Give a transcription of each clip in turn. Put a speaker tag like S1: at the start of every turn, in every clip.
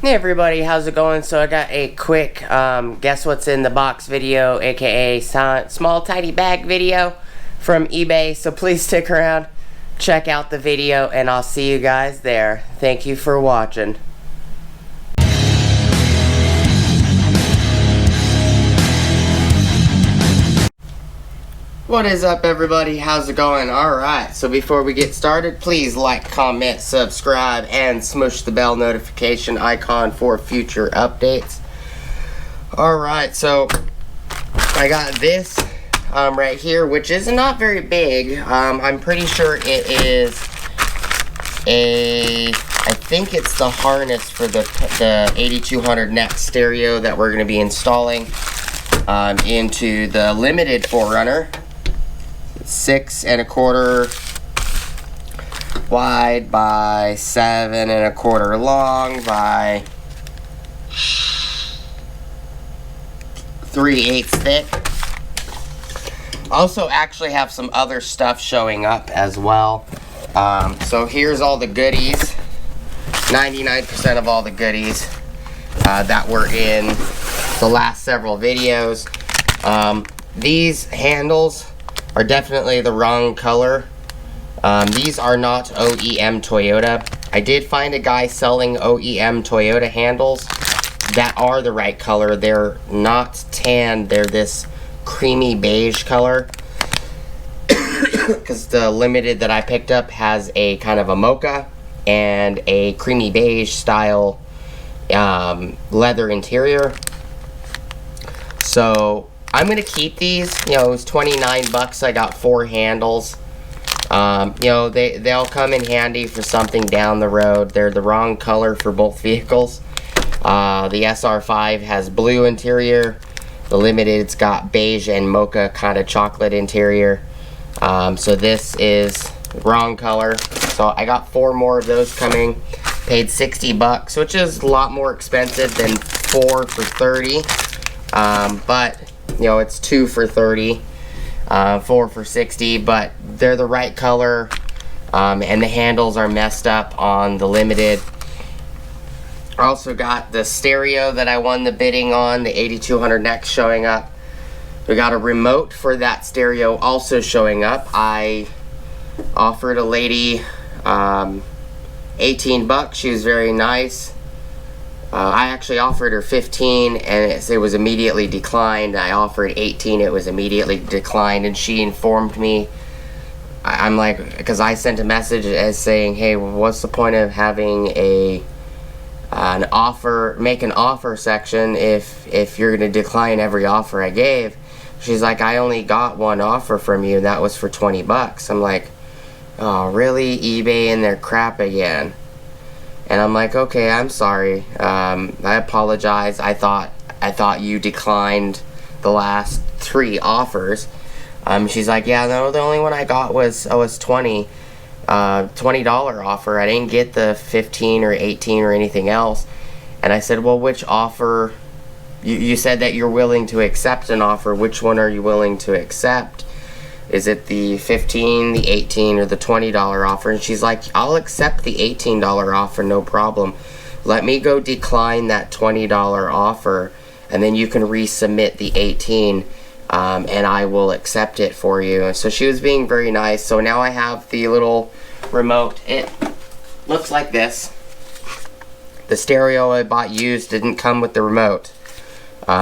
S1: Hey everybody, how's it going? So I got a quick guess what's in the box video, aka small tidy bag video from eBay. So please stick around, check out the video, and I'll see you guys there. Thank you for watching. What is up everybody, how's it going? Alright, so before we get started, please like, comment, subscribe, and smush the bell notification icon for future updates. Alright, so I got this right here, which is not very big. I'm pretty sure it is I think it's the harness for the 8200 neck stereo that we're going to be installing into the limited 4Runner. 6 1/4 wide by 7 1/4 long by 3/8 thick. Also actually have some other stuff showing up as well. So here's all the goodies. 99% of all the goodies that were in the last several videos. These handles are definitely the wrong color. These are not OEM Toyota. I did find a guy selling OEM Toyota handles that are the right color. They're not tan, they're this creamy beige color. Because the limited that I picked up has a kind of a mocha and a creamy beige style leather interior. So I'm gonna keep these. You know, it was 29 bucks. I got 4 handles. You know, they'll come in handy for something down the road. They're the wrong color for both vehicles. The SR5 has blue interior. The Limited's got beige and mocha kind of chocolate interior. So this is wrong color. So I got 4 more of those coming. Paid 60 bucks, which is a lot more expensive than 4 for 30. But you know, it's 2 for 30, 4 for 60, but they're the right color, and the handles are messed up on the Limited. I also got the stereo that I won the bidding on, the 8200 neck showing up. We got a remote for that stereo also showing up. I offered a lady 18 bucks. She was very nice. I actually offered her 15 and it was immediately declined. I offered 18, it was immediately declined, and she informed me. I'm like, because I sent a message as saying, hey, what's the point of having an offer, make an offer section if you're going to decline every offer I gave? She's like, I only got one offer from you, and that was for 20 bucks. I'm like, oh, really? eBay and their crap again. And I'm like, okay, I'm sorry. I apologize. I thought you declined the last 3 offers. She's like, yeah, no, the only one I got was $20 offer. I didn't get the 15 or 18 or anything else. And I said, well, which offer? You said that you're willing to accept an offer. Which one are you willing to accept? Is it the 15, the 18, or the $20 offer? And she's like, I'll accept the $18 offer, no problem. Let me go decline that $20 offer, and then you can resubmit the 18, and I will accept it for you. And so she was being very nice. So now I have the little remote. It looks like this. The stereo I bought used didn't come with the remote,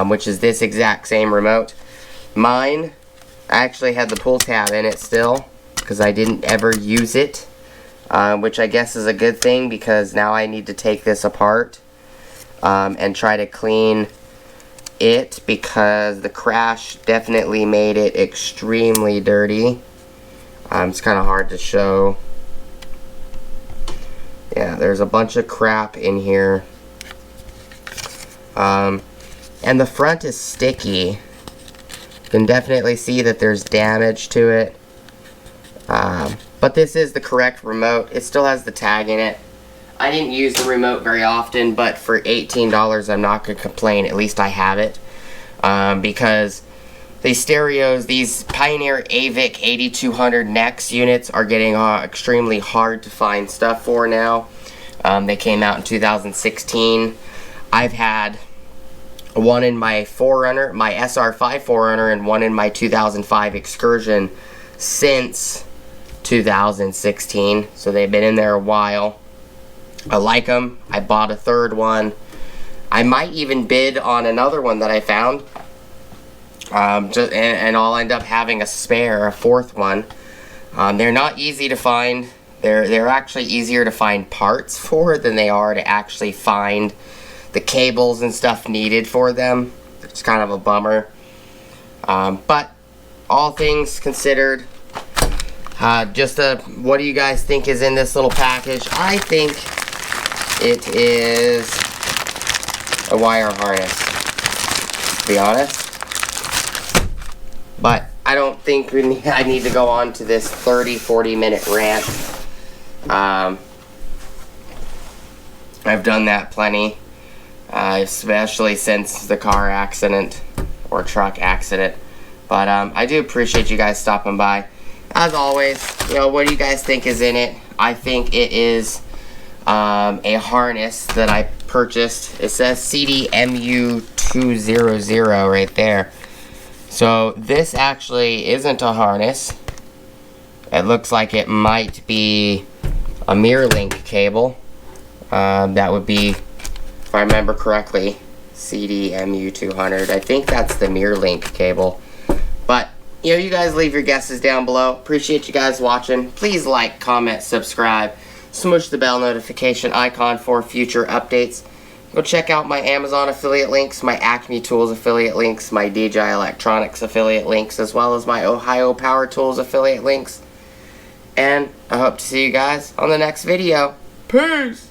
S1: which is this exact same remote. Mine, I actually had the pull tab in it still because I didn't ever use it, which I guess is a good thing because now I need to take this apart and try to clean it because the crash definitely made it extremely dirty. It's kind of hard to show. Yeah, there's a bunch of crap in here. And the front is sticky. You can definitely see that there's damage to it. But this is the correct remote. It still has the tag in it. I didn't use the remote very often, but for $18 I'm not going to complain. At least I have it. Because these stereos, these Pioneer AVIC 8200 NEX units are getting extremely hard to find stuff for now. They came out in 2016. I've had one in my 4Runner, my SR5 4Runner, and one in my 2005 Excursion since 2016. So they've been in there a while. I like them. I bought a third one. I might even bid on another one that I found. And I'll end up having a spare, a fourth one. They're not easy to find. They're actually easier to find parts for than they are to actually find the cables and stuff needed for them. It's kind of a bummer. But all things considered, what do you guys think is in this little package? I think it is a wire harness, to be honest. But I don't think I need to go on to this 30-40 minute rant. I've done that plenty, especially since the car accident or truck accident. But I do appreciate you guys stopping by. As always, what do you guys think is in it? I think it is a harness that I purchased. It says CDMU200 right there. So this actually isn't a harness. It looks like it might be a mirror link cable. That would be, if I remember correctly, CDMU200. I think that's the mirror link cable. But you guys leave your guesses down below. Appreciate you guys watching. Please like, comment, subscribe. Smush the bell notification icon for future updates. Go check out my Amazon affiliate links, my Acme Tools affiliate links, my DJI Electronics affiliate links, as well as my Ohio Power Tools affiliate links. And I hope to see you guys on the next video. Peace!